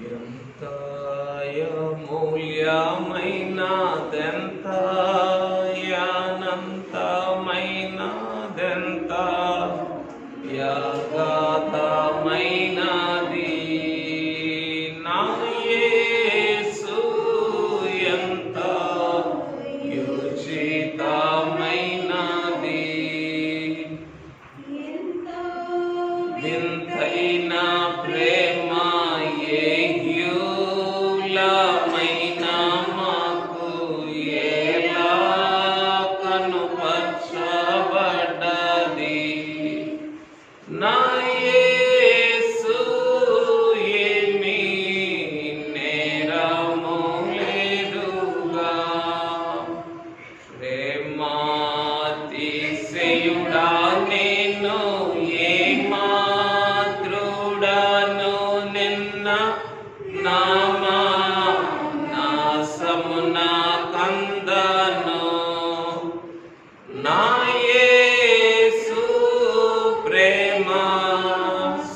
ఎంత అమూల్యమైనదెంత అనంతమైనదెంత యగాధమైనది నా యేసు ఎంత యోచితమైనది వింతైన ప్రేమ ఏహ్యులమైన మాకు ఎలా కనుపరచబడ్డది నా యేసు ఏమీ నేరము లేదుగా ప్రేమాతిశయుడా నేను ఏమాత్రుడను నిన్న నాసమున కందను నా యేసు ప్రేమ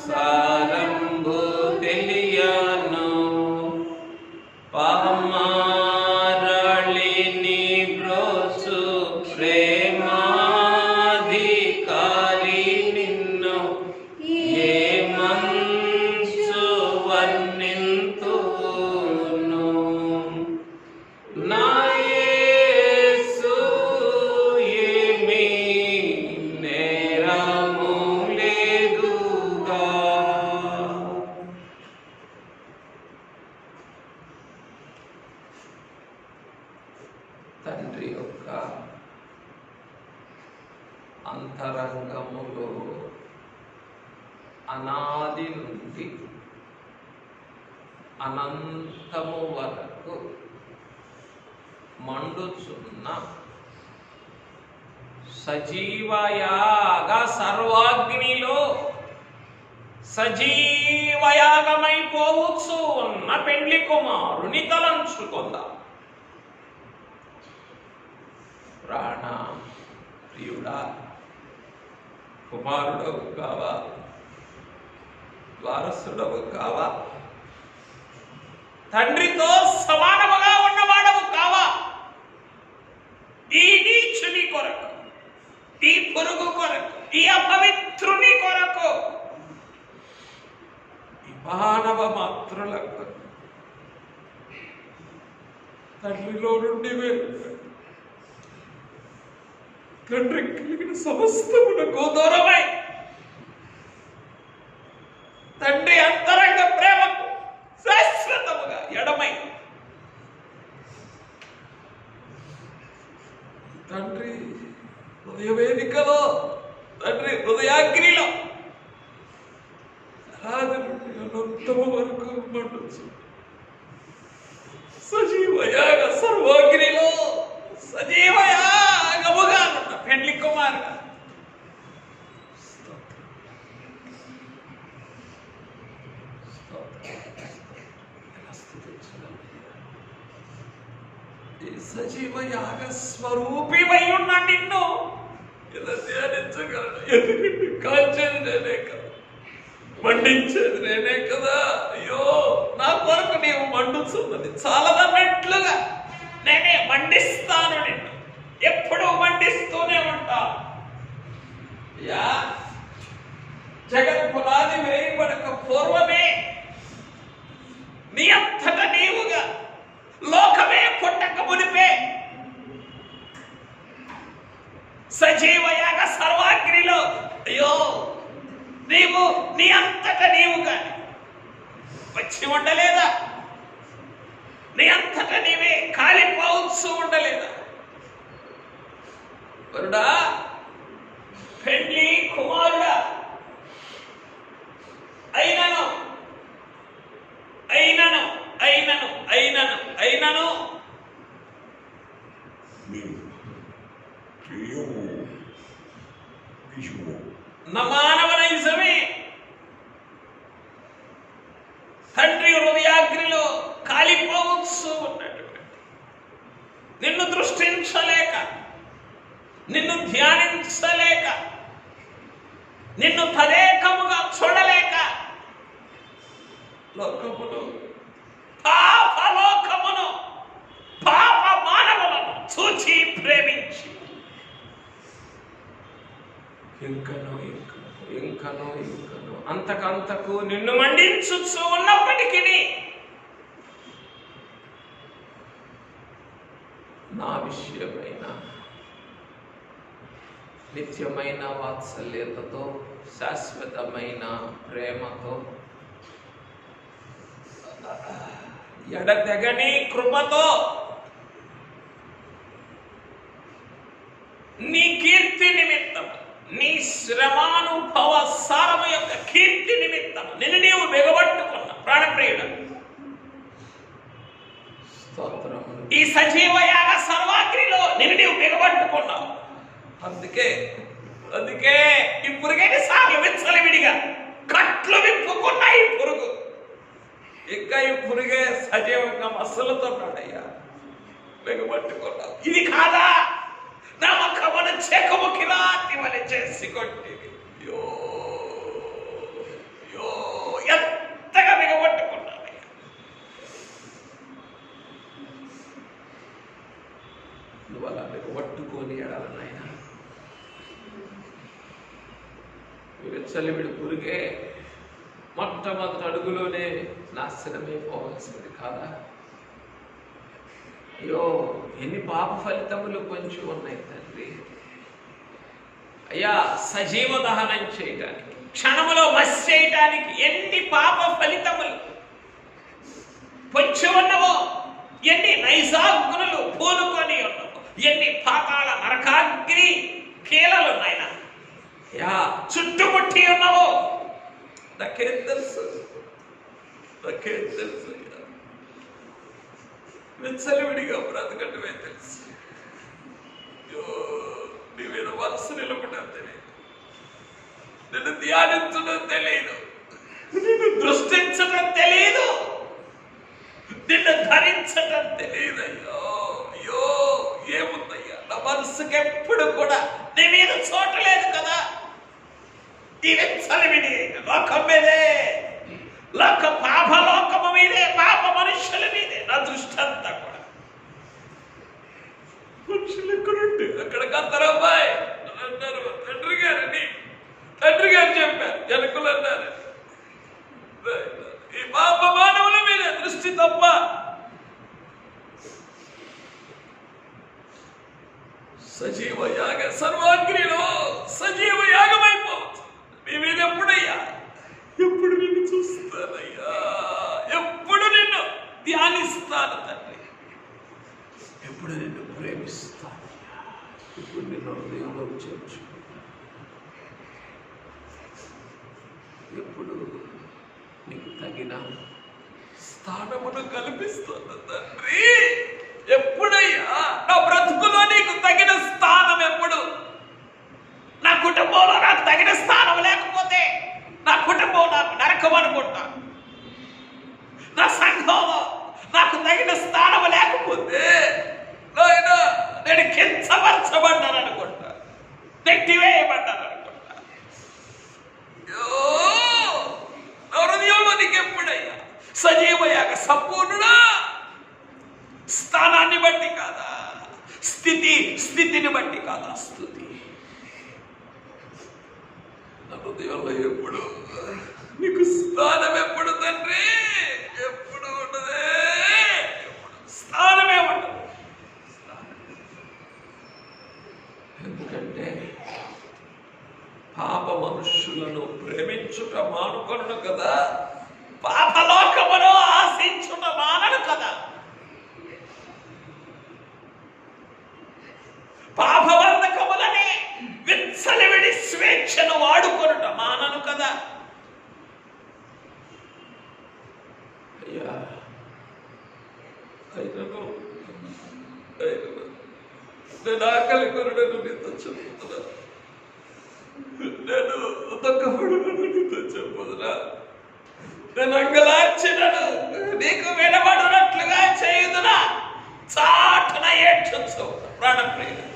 సారంభు తెలియను పామారళిని బ్రోచు ప్రేమాధికారి నిన్ను ఏ మంచు వర్ణింతును నా యేసు ఏమీ నేరము లేదుగా తండ్రి యొక్క అంతరంగములో అనాది నుండి అనంతము వరకు మండుచున్న సజీవయాగ సర్వాగ్నిలో సజీవయాగమైపోవచ్చు ఉన్న పెండ్లి కుమారుని తలంచుకుందాం. ప్రాణ ప్రియుడా, కుమారుడవు కావా, వారసుడవు కావా, తండ్రితో సమానముగా ఉన్నవాడవు కావా, ఈ నీచుని కొరకు, ఈ పురుగు కొరకు, ఈ అపవిత్రుని కొరకు, ఈ మానవ మాత్రులకు తండ్రిలో నుండి వేరు తండ్రి కలిగిన సమస్తమునకు దూరమై తండ్రి అంతరంగ ప్రేమకు శాశ్వతముగా ఎడమై తండ్రి హృదయ వేదికలో, తండ్రి హృదయాగ్నిలో ఆది నుండి అనంతము వరకు మండుచు సజీవయాగ సర్వాగ్నిలో సజీవయాగముగా ఉన్న పెండ్లి కుమారుడు సజీవయాగ స్వరూపివై ఉన్న నిన్ను ఇలా ధ్యానించగలను. ఎందుకంటే కాల్చేది నేనే కదా, మండించేది నేనే కదా. అయ్యో, నా కొరకు నీవు మండుతున్నది చాలదన్నట్లుగా నేనే మండిస్తాను నిన్ను, ఎప్పుడూ మండిస్తూనే ఉంటా. యా జగత్ పునాది వేయబడక పూర్వమే నీ అంతట నీవుగా, లోకమే పుట్టక మునిపే సజీవయాగ సర్వాగ్నిలో అయ్యో నీవు నీ అంతట నీవుగా వచ్చి ఉండలేదా? నీ అంతట నీవే కాలిపోవచ్చు ఉండలేదా? వరుడా, పెండ్లి కుమారుడా అయినను అయినను అయినను అయినను అయినను మానవ నైజమే తండ్రి హృదయాగ్నిలో కాలిపోవచ్చు ఉన్నటువంటి నిన్ను దృష్టించలేక, నిన్ను ధ్యానించలేక, నిన్ను తదేకముగా చూడలేక లోకములో ఇంకను అంతకంతకు నిన్ను మండించుచు ఉన్నప్పటికీ నా విషయమైన నిత్యమైన వాత్సల్యతతో, శాశ్వతమైన ప్రేమతో, ఎడతెగని కృపతో నీ కీర్తి నిమిత్తం, నీ శ్రమానుభవ సారము యొక్క కీర్తి నిమిత్తం నిన్ను నీవు బిగబట్టుకున్న ప్రాణప్రియుడు, ఈ సజీవ యాగ సర్వాగ్నిలో నిన్ను నీవు బిగబట్టుకున్నావు. అందుకే ఈ పురుగైన సార్లు విచ్చలవిడిగా కట్లు విప్పుకున్న ఈ పురుగు ఇంకా ఈ పురుగే సజీవంగా మసలుతున్నాడయ్యా, బిగబట్టుకున్నావు. ఇది కాదా నా ముఖమును చెకము కిరాతి వలె చేసి కొట్టింది. ఎంతగా బిగబట్టుకున్నావయ్యా. నువ్వు అలా బిగబట్టుకొని ఎడాల నాయన. విచ్చలవిడి పురుగే మొట్టమొదటి అడుగులోనే నాశనమే పోవాల్సింది కాదా? అయ్యో, ఎన్ని పాప ఫలితములు కొంచెం ఉన్నాయి తండ్రి. అయ్యా, సజీవ దహనం చేయడానికి, క్షణములో మసి చేయడానికి ఎన్ని పాప ఫలితములు పొంచి ఉన్నవో, ఎన్ని నైజాగ్నులు పూనుకొని ఉన్నవో, ఎన్ని పాతాళ నరకాగ్ని కీలలు నాయన యా చుట్టుముట్టి ఉన్నవో నాకేం తెలుసు. విచ్చలవిడిగా బ్రతకటమే తెలుసు. నీ మీద మనసు నిలబడడం తెలియదు, నిన్ను ధ్యానించడం తెలియదు, నిన్ను దృష్టించడం తెలియదు, నిన్ను ధరించడం తెలియదు. అయ్యో ఏముందయ్యా, నా మనసుకి ఎప్పుడు కూడా నీ మీద చోటు లేదు కదా. ఈ విచ్చలవిడి లోకం మీదే, పాపలోకము మీదే, పాప మనుషుల మీదే నా దృష్టి అంతా కూడా. మనుషులు ఎక్కడుంటే అక్కడికి అందరమ్మాయి అన్నారు. తండ్రి గారు చెప్పారు, జనకులు అన్నారు, ఈ పాప మానవుల మీద దృష్టి తప్ప సజీవ యాగ సర్వాగ్నిలో సజీవ యాగమైపోవచ్చు. మీ మీద ఎప్పుడు నిన్ను చూస్తానయ్యా, ఎప్పుడు నిన్ను ధ్యానిస్తాను తండ్రి, ఎప్పుడు నిన్ను ప్రేమిస్తానయ్యా, ఇప్పుడు నిన్ను హృదయంలో చేర్చు, ఎప్పుడు నీకు తగిన స్థానమును కల్పిస్తాను తండ్రి. ఎప్పుడయ్యా నా బ్రతుకులో నీకు తగిన స్థానం? ఎప్పుడు నా కుటుంబంలో నాకు తగిన స్థానం లేకపోతే, నా కుటుంబం నాకు నరకం అనుకుంటా, నా సంఘంలో నాకు తగిన స్థానం లేకపోతే నేను కించపరచబడ్డాను అనుకుంటా, నెట్టివేయబడ్డాను అనుకుంటా. నా హృదయంలో నీకు ఎప్పుడయ్యా సజీవ యాగ సంపూర్ణుడా, స్థానాన్ని బట్టి కాదా, స్థితిని బట్టి కాదా స్తుతి. నా హృదయంలో ఎప్పుడు నీకు స్థానం ఎప్పుడు తండ్రి? ఎప్పుడు ఉండదే, స్థానమే ఉండదు. ఎందుకంటే పాప మనుష్యులను ప్రేమించుట మానుకొను కదా, పాపలోకమును ఆశించుట మానను కదా, పాపవర్ధకములని విచ్చలవిడి స్వేచ్ఛను వాడుకొనుట మానను కదా. అయ్యా, నేను ఆకలి కొరడను నీతో చెప్పుతున్నా, నేను దుఃఖపడును నీతో చెప్పుతున్నా, నేను అంగలార్చినను నీకు వినబడినట్లుగా చేయుదునా, చాటున ఏడ్చొచ్చు ప్రాణప్రియుడు.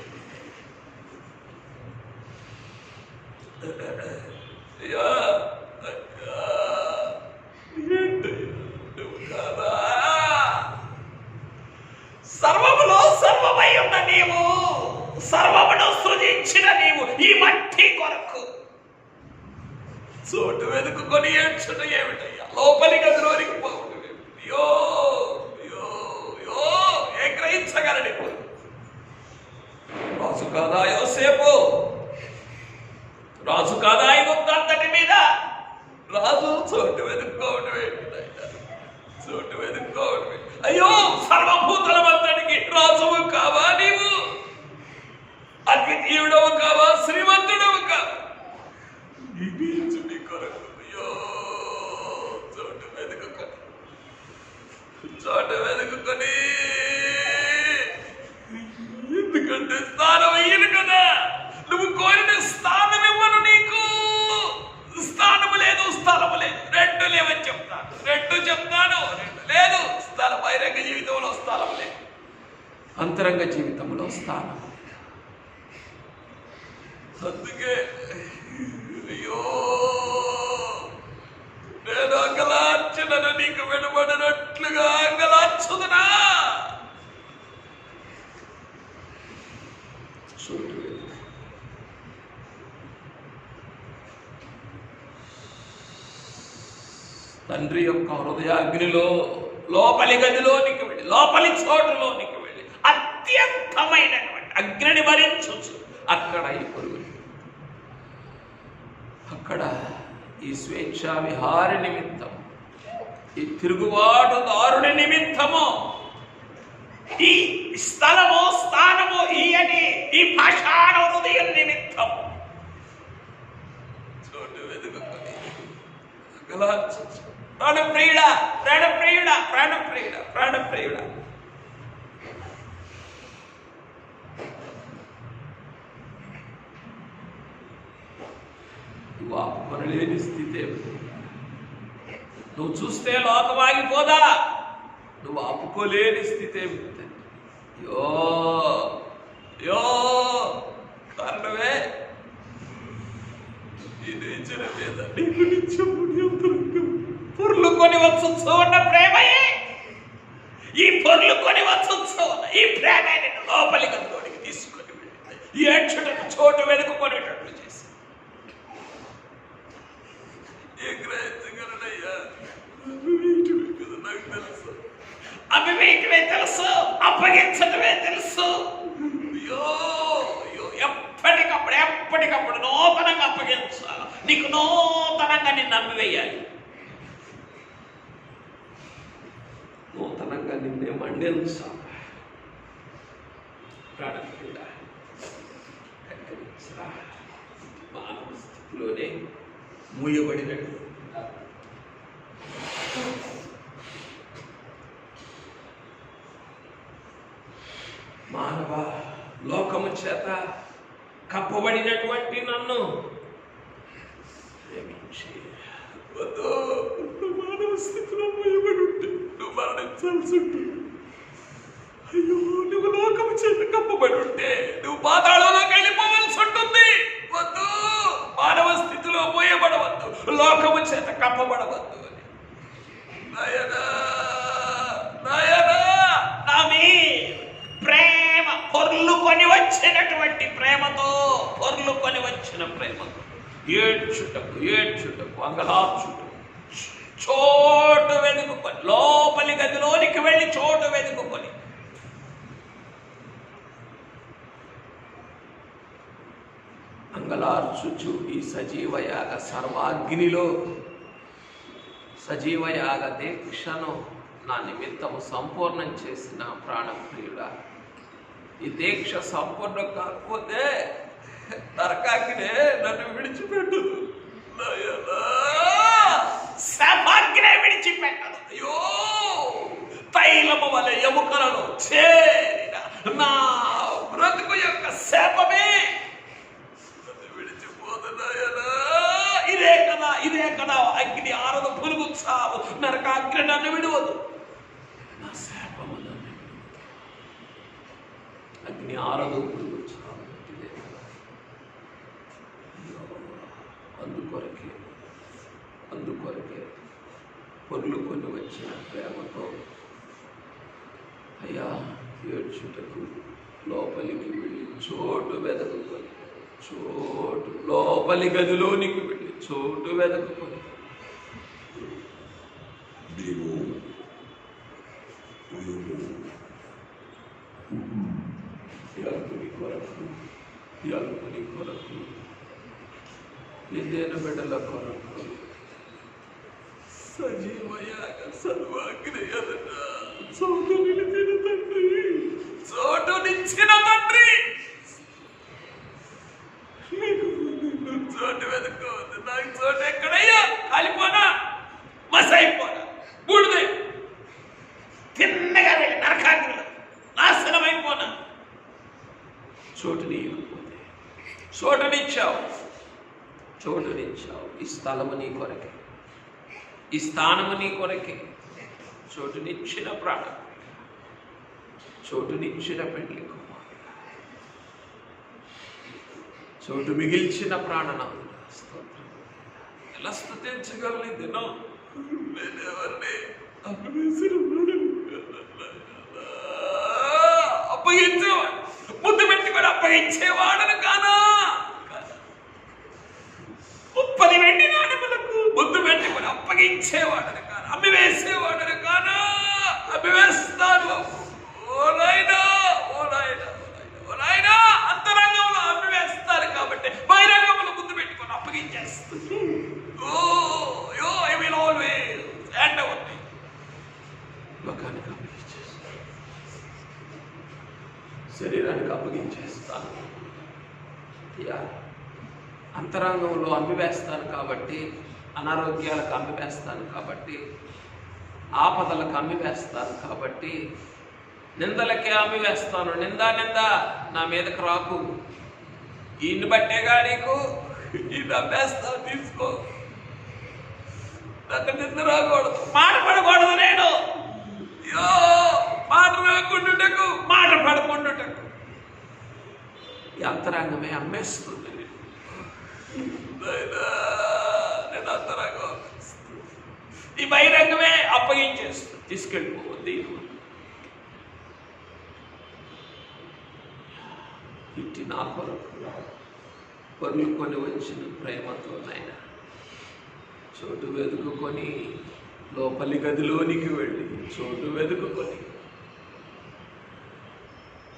సర్వములో సర్వమై ఉన్న నీవు, సర్వమును సృజించిన నీవు ఈ మట్టి కొరకు చోటు వెతుకుకొని ఏడ్చుట ఏమిటయ్యా? లోపలి గదిలోనికి పోవటం ఏమిటి? అయ్యో అయ్యో అయ్యో, ఏ గ్రహించగలడు ఇప్పుడు? రాజు కాదా యోసేపు? రాజు కాదా ఐగుప్తంతటి మీద? రాజు చోటు వెతుక్కోవటం ఏంటిదయ్యా? చోటు వెతుక్కోవటం ఏంటి? అయ్యో, సర్వభూతలమంతటికి రాజువు కావా నీవు? అద్వితీయుడవు కావా? శ్రీమంతుడవు కావా? నీ కొరకు అయ్యో, చోటు వెతుకుకొని, చోటు వెతుకుకొని, ఎందుకంటే స్థానం అయ్యింది కదా. నువ్వు కోరిన స్థానం ఇవ్వను నీకు. స్థానము లేదు, స్థలము లేదు, రెండు లేవని చెప్తాను. రెండు చెప్తాను, రెండు లేదు. స్థలం బహిరంగ జీవితంలో స్థలం లేదు, అంతరంగ జీవితంలో స్థానం. అందుకే అయ్యో, నేను అంగలార్చనను నీకు వెనుబడినట్లుగా అంగలార్చుదునా? తండ్రి యొక్క హృదయాగ్నిలో లోపలి గదిలోనికి వెళ్ళి, లోపలి చోటులోనికి వెళ్ళి అత్యంతమైనటువంటి అగ్నిని భరించవచ్చు. అక్కడ ఈ పురుగు, అక్కడ ఈ స్వేచ్ఛా విహారి నిమిత్తం, ఈ తిరుగుబాటు దారుని నిమిత్తము, ఈ స్థలము స్థానము ఈయని ఈ పాషాణ హృదయం నిమిత్తము చోటు వెతుకుని అంగలార్చవచ్చు. ప్రాణప్రియుడా, ప్రాణప్రియుడా, ప్రాణప్రియుడా, ప్రాణప్రియుడా, నువ్వు ఆపుకొనలేని స్థితి ఏమిటి? నువ్వు చూస్తే లోకం ఆగిపోదా? నువ్వు ఆపుకోలేని స్థితి ఏమిటి? యో యో, కారణమే ఇచ్చిన మీద నీకు పొర్లు కొని వచ్చు ఉన్న ప్రేమయే. ఈ పొర్లు కొని వచ్చు ఈ ప్రేమ నిన్ను లోపలి గదిలోనికి తీసుకొని వెళ్ళింది. ఏడ్చుటకు చోటు వెనుకొనేటట్లు చేసి ఏ గ్రహించగలనయ్యా? నాకు తెలుసు, అవివేకమే తెలుసు, అప్పగించటమే తెలుసు. అయ్యో అయ్యో, ఎప్పటికప్పుడు నూతనంగా అప్పగించాలి. నీకు నూతనంగా నిన్ను నమ్మివేయాలి, నూతనంగా నిన్నే మండించాలి. ప్రాణప్రియుడా, మానవ స్థితిలోనే మూయబడినట్టు మానవ లోకము చేత కప్పబడినటువంటి నన్ను ప్రేమించి మానవ స్థితిలో మూయబడి ఉంటే నువ్వు మరణించాల్సి ఉంటుంది. అయ్యో, నువ్వు లోకము చేత కప్పబడి ఉంటే నువ్వు పాతాళంలోకి వెళ్ళిపోవాల్సి ఉంటుంది. వద్దు, మానవ స్థితిలో మూయబడవద్దు, లోకము చేత కప్పబడవద్దు. నాయనా, నాయనా, నామీ ప్రేమ పొర్లుకొని వచ్చినటువంటి ప్రేమతో, పొర్లుకొని వచ్చిన ప్రేమతో ఏడ్చుటకు అంగలార్చుటకు చోటు వెతుకుకొని, లోపలి గదిలోనికి వెళ్ళి చోటు వెతుకుకొని అంగలార్చుచు ఈ సజీవయాగ సర్వాగ్నిలో సజీవయాగ దీక్షను నా నిమిత్తము సంపూర్ణం చేసిన ప్రాణప్రియుడా, ఈ దీక్ష సంపూర్ణం కాకపోతే నరకాగ్నే నన్ను విడిచిపెట్టదు. శాపాగ్నే విడిచిపెట్టదు. అయ్యో, తైలము వలె ఎముకలను చేరిన నా బ్రతుకు యొక్క శాపమే విడిచిపోదు. నాయనా, ఇదే కదా అగ్ని ఆరదు, పురుగు చావు, నరకాగ్ని నన్ను విడవదు. నా శాపము నన్ను అగ్ని ఆరదు, పురుగు చావు. అందుకొరకే పొర్లుకొని వచ్చిన ప్రేమతో అయ్యా ఏడ్చుటకు లోపలికి వెళ్ళి చోటు వెదకుకొని, చోటు లోపలి గదిలోనికి వెళ్ళి చోటు వెతుకుని మేము ఎలుగుని కొరకు ఇదేను బిడ్డల కొరకు సజీవయాగ సర్వాగ్ని ఎదుట చోటు నిలిచిన తండ్రి, చోటు నిచ్చిన తండ్రి, చోటు వెతుకోవద్దు. నాకు చోటు ఎక్కడయ్యా? కాలిపోనా, మసైపోనా, బూడిదై తిన్నగా నరకాగ్నిలో నాశనమైపోనా? చోటునియకపోతే చోటునిచ్చావు, చోటునిచ్చావు. ఈ స్థలము నీ కొరకే, ఈ స్థానము నీ కొరకే. చోటునిచ్చిన ప్రాణం, చోటునిచ్చిన పెండ్లి కుమారుడా, చోటు మిగిల్చిన ప్రాణనాథుడా, స్తోత్రం. ఎలా స్తుతించగలను ఈ దినం? నేనెవరిని? అప్పగించేవాడు, ముద్దు పెట్టుకొని అప్పగించేవాడను కానా? 30 వెండి నాణెములకు ముద్దు పెట్టుకొని అప్పగించేవాడను కానా? అమ్మి వేసేవాడను కానా? అమ్మి వేస్తాను. ఓ నాయనా, ఓ నాయనా, ఓ నాయనా. అంతరంగంలో అమ్మి వేస్తారు కాబట్టి బహిరంగంలో ముద్దు పెట్టుకొని అప్పగించేస్తుంది. I will always hand over me. లోకానికి అప్పగించేస్తాను, శరీరానికి అప్పగించేస్తాను. అంతరంగంలో అమ్మివేస్తాను కాబట్టి, అనారోగ్యాలకు అమ్మివేస్తాను కాబట్టి, ఆపదలకు అమ్మివేస్తాను కాబట్టి, నిందలకే అమ్మివేస్తాను. నింద నా మీదకి రాకు. ఈయన్ని బట్టేగా నీకు, ఈ అమ్మేస్తాను, తీసుకో. నాకు నింద రాకూడదు, మాట పడకూడదు. నేను మాట రాకుండాటకు, మాట పడకుండాటకు ఈ అంతరంగమే అమ్మేస్తుంది. నేను అంతరంగం ఈ బహిరంగమే అప్పగించేస్తుంది. తీసుకెళ్ళిపోవద్దు. ఇట్టి నా కొరకు పొర్లుకొని వచ్చిన ప్రేమతో నాయన చోటు వెతుకుకొని లోపలి గదిలోనికి వెళ్ళి చోటు వెతుకుకొని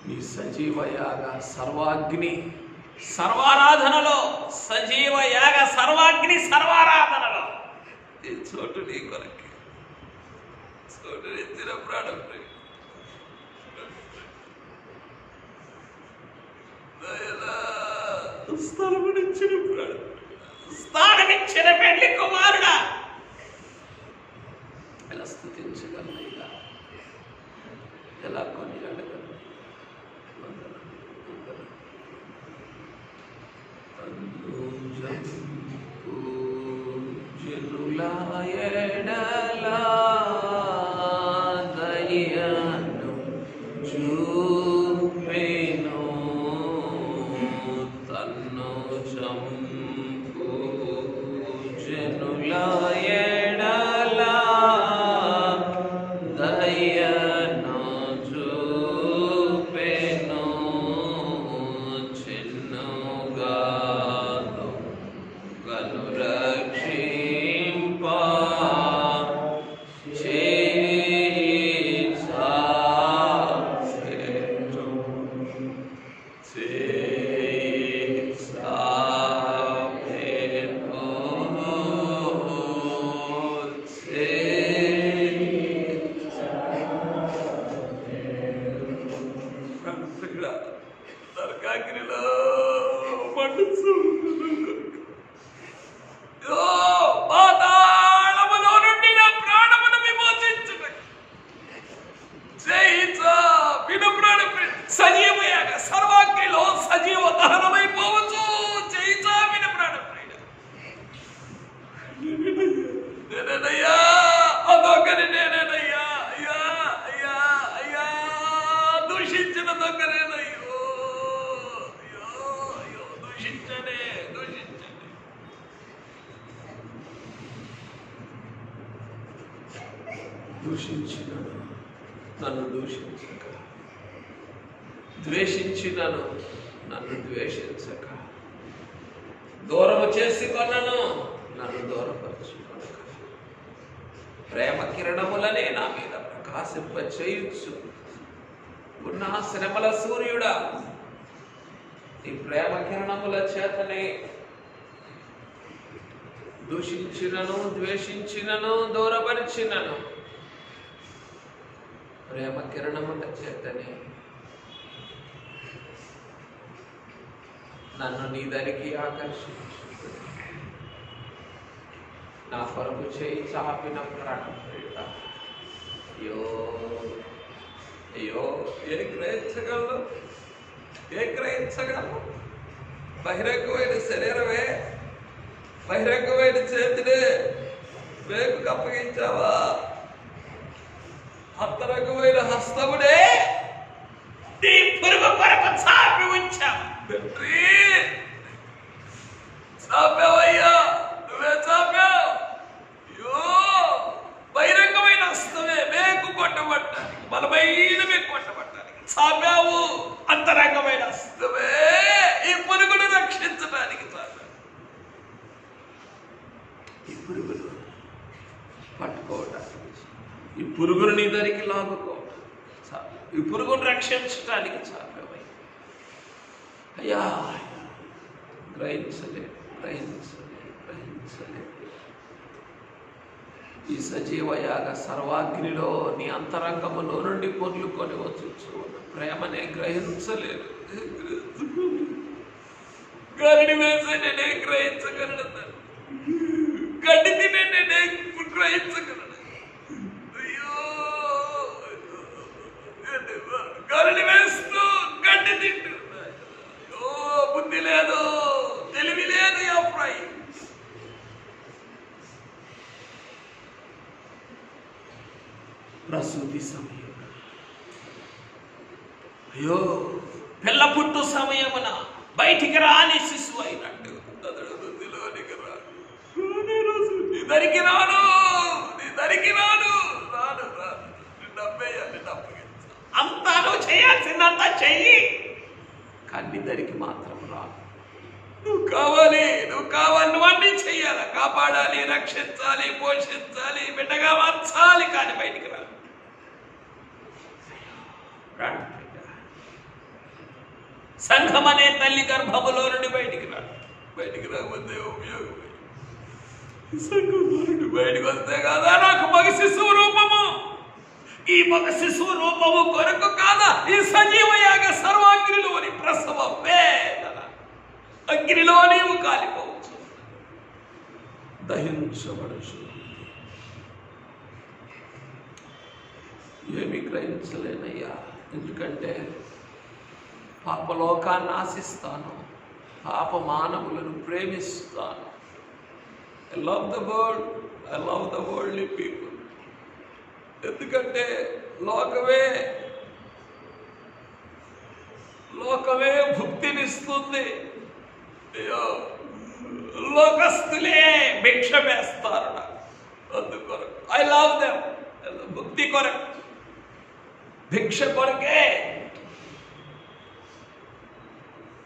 నీ సజీవ యాగ సర్వాగ్ని సర్వారాధనలో, సజీవ యాగ సర్వాగ్ని సర్వారాధనలో ఈ చోటు నీ కొరకే. చోటు ఎత్తిన ప్రాణం, స్థలమునిచ్చిన ప్రాణం, స్థానమిచ్చిన పెళ్లి కుమారుడా, ఎలా స్తుతించగలను? ఎలా కొని అడగలను? జనులా ఎడలా దయను చూపెను, తన్ను చంపు. జనులా ఎడలా దయను చూపెను, చిన్నుగా గను రక్షింప నరకాగ్నిలో మండుతూ పాతాళములో నుండి నా ప్రాణమును విమోచించుటకు విను ప్రాణం సజీవయాగ సర్వాగ్నిలో సజీవ దహనమైపోవచ్చు. చేయిచా విను ప్రాణం నేనేనయ్యా, అదొకరి నేనేనయ్యా. అయ్యా అయ్యా అయ్యా, దూషించిన దొంగనేనయ్యో. అయ్యో అయ్యో, దూషించనే దూషించనే. దూషించినను నన్ను దూషించక, ద్వేషించినను నన్ను ద్వేషించక, దూరము చేసుకొనను నన్ను దూరపరచుకొనక ప్రేమ కిరణములనే నా మీద ప్రకాశింపచేయచ్చు. ఉన్న శ్రమల సూర్యుడా, ఈ ప్రేమ కిరణముల చేతనే దూషించినను, ద్వేషించినను, దూరపరిచినను ప్రేమ కిరణముల చేతనే నన్ను నీ దరికి ఆకర్షించు. నా కొరకు చేయి చాపిన ప్రాణప్రియుడా, అయ్యో అయ్యో, ఏ గ్రహించగలను? బహిరంగమైన శరీరమే, బహిరంగమైన చేతినే వేకు అప్పగించావా? అంతరంగమైన హస్తమునే నీ పురుగు కొరకు చాపి ఉంచావు. చాపావయ్యా, నువ్వే చాపావు. అయ్యో, బహిరంగమైన హస్తమే వేకు కొట్టబట్టానికి, బలమైన వేకు కొట్టబట్టానికి చాపావు. అంతరంగమైన హస్తమే ఈ పురుగును రక్షించడానికి చాపావు. ఈ పురుగును పట్టుకోవటానికి, ఈ పురుగును నీ దరికి లాగుకోవటానికి చాపావు. ఈ పురుగును రక్షించడానికి చాపావు. అయ్యా, గ్రహించలేదు. ఈ సజీవ యాగ సర్వాగ్నిలో నీ అంతరంగములో నుండి పొర్లుకొని వచ్చు ప్రేమనే గ్రహించలేదు. గరిడి వేసే నేనే గ్రహించగలను, గడ్డి తినే నేనే గ్రహించగలను. అయ్యో, గరిడి వేస్తూ గడ్డి తింటూ బుద్ధి లేదు, తెలివి లేదు. అప్పుడై ప్రసూతి సమయం, అయ్యో పిల్ల పుట్టు సమయమున బయటికి రాని శిశువు అయినట్టు నీ దరికి రాను, అంతా నువ్వు చేయాల్సిందంతా చెయ్యి, కానీ దరికి మాత్రం రాదు. నువ్వు కావాలి, నువ్వు అన్నీ చెయ్యాలి. కాపాడాలి, రక్షించాలి, పోషించాలి, బిడ్డగా మార్చాలి, కానీ బయటికి రా. సంఘం అనే తల్లి గర్భములో నుండి బయటికి రాకపోతే ఉపయోగం. సంఘంలో నుండి బయటికి వస్తే కాదా నాకు మగ శిశువు రూపము? ఈ మగ శిశువు రూపము కొరకు కాదా ఈ సజీవ యాగ సర్వాగ్నిలోని ప్రసవ వేదన? అగ్నిలో నీవు కాలిపోవచ్చు, దహించబడచ్చు. ఏమి గ్రహించలేనయ్యా, ఎందుకంటే పాపలోకాన్ని ఆశిస్తాను, పాప మానవులను ప్రేమిస్తాను. I love the world, I love the worldly people. ఎందుకంటే లోకమే భుక్తినిస్తుంది. అయ్యో, లోకస్తులే భిక్ష వేస్తారు నాకు. అందుకొరకు ఐ లవ్ దెమ్. భుక్తి కొరకు, భిక్ష కొరకే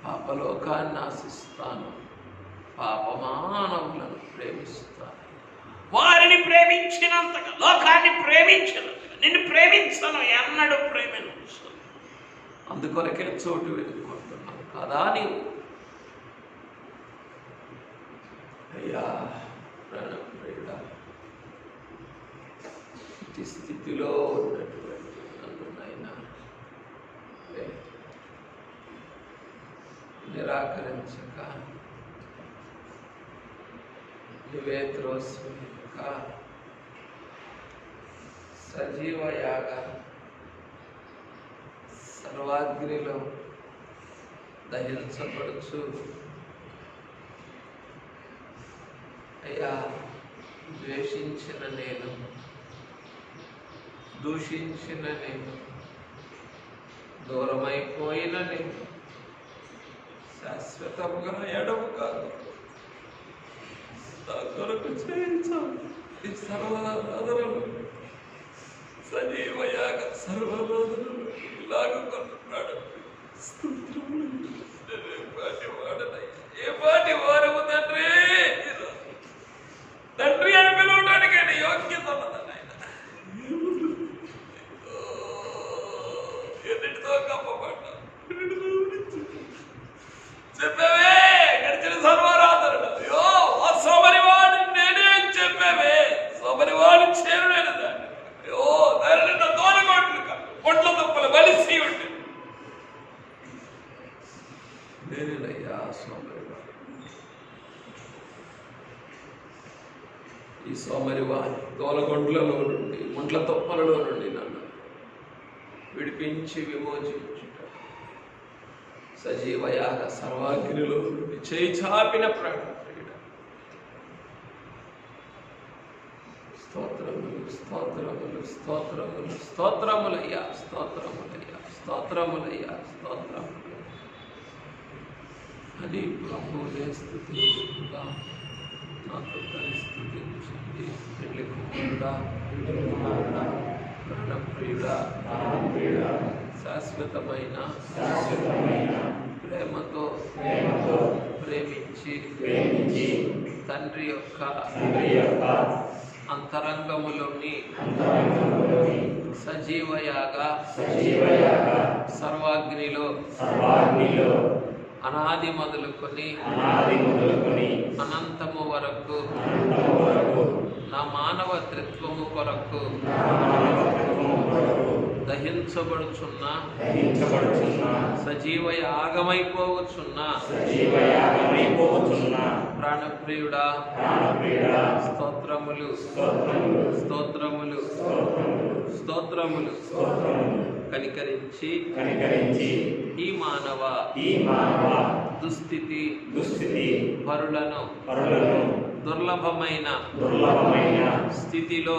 పాపలోకాన్ని ఆశిస్తాను, పాపమానవులను ప్రేమిస్తాను. వారిని ప్రేమించినంతగా లోకాన్ని ప్రేమించినంతగా నిన్ను ప్రేమించను, ఎన్నడూ ప్రేమించను. అందుకొరకే చోటు వెతుక్కుంటున్నాను కదా నీవు. అయ్యా ప్రాణప్రియుడా, ఈ స్థితిలో ఉన్నటువంటి నన్ను నాయనా నిరాకరించక, నువ్వే త్రోసివేయక, సజీవ యాగ సర్వాగ్నిలో దహించబడుచు అయ్యా, ద్వేషించిన నేను, దూషించిన నేను, దూరమైపోయిన నేను శాశ్వతముగా ఎడము కాదు నా కొరకు చేయించాలి. ఈ సర్వారాధనలు, సజీవ యాగ సర్వారాధనలు లాగుకుంటున్నాడు. స్తోత్రములు. ఏ పాటి వారము తండ్రి, ఈ సోమరి వారి తోలగొండ్లలో నుండి ముంట్ల తొప్పలలో నుండి నన్ను విడిపించి విమోచించుట సజీవయాగ సర్వాగ్నిలో నుండి చేయి చాపిన ప్రాణప్రియుడ స్తోత్రములు స్తోత్రములు స్తోత్రములు స్తోత్రములయ్యా స్తోత్రములయ్యా స్తోత్రములయ్యా స్తోత్రములు అని ప్రభువునే స్తుతించుగా నాతో కలిసి స్తుతించండి. పెళ్లి కుమారుడా ప్రాణప్రియుడా శాశ్వతమైన ప్రేమతో ప్రేమించి తండ్రి యొక్క అంతరంగములోని సజీవయాగా సర్వాగ్నిలో అనాది మొదలుకొని అనంతము వరకు నా మానవత్వము కొరకు దహించబడుచున్న సజీవ యాగమైపోవచ్చున్న ప్రాణప్రియుడా స్తోత్రములు స్తోత్రములు స్తోత్రములు కనికరించి ఈ మానవ దుస్థితి పరులను దుర్లభమైన స్థితిలో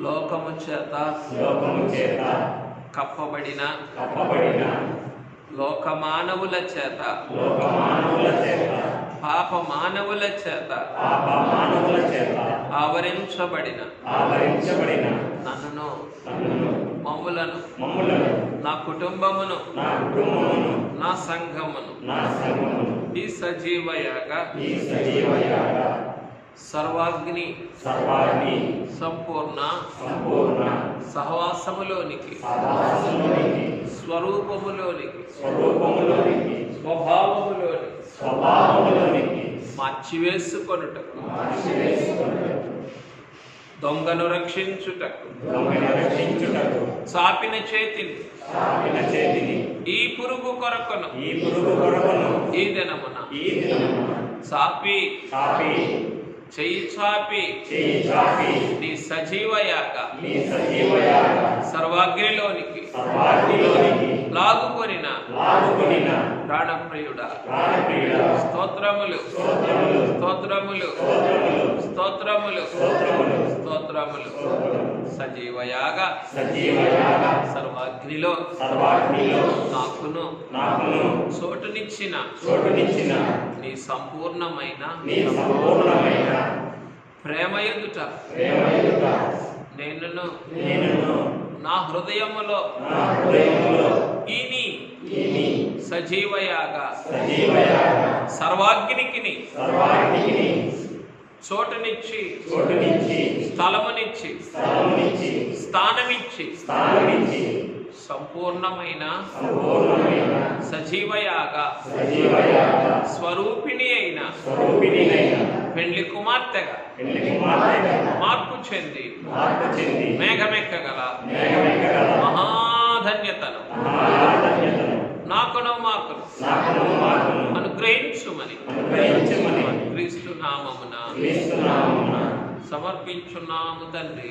లోకము చేత కప్పబడిన లోక మానవుల చేత పాప మానవుల చేత ఆవరించబడిన నన్నును మమ్ములను నా కుటుంబమును నా సంఘమును ఈ సజీవయాగ సర్వాగ్ని సంపూర్ణ సహవాసములోనికి స్వరూపములోనికి స్వభావములోనికి మార్చివేసుకొనుటకు దొంగను రక్షించుటకు చాపిన చేతిని ఈ పురుగు కొరకును ఈ దినమున చాపి చెయ్యి చాపి నీ సజీవయాగ సర్వాగ్నిలోనికి లాగుకొనిన ప్రాణప్రియుడా స్తోత్రములు స్తోత్రములు స్తోత్రములు స్తోత్రములు సజీవయాగ సర్వాగ్నిలో నాకును చోటునిచ్చిన నీ సంపూర్ణమైన ప్రేమ ఎదుట నేను నా హృదయములో ఈని సజీవయాగ సర్వాగ్నికి చోటునిచ్చి స్థలమునిచ్చి స్థానమిచ్చి సంపూర్ణమైన సజీవయాగ స్వరూపిణి అయిన పెండ్లి కుమార్తెగా మార్పు చెంది మేఘమెక్కగల మహాధన్యతను నాకును మాకును అనుగ్రహించుమని క్రీస్తు నామమున సమర్పించున్నాము తండ్రి.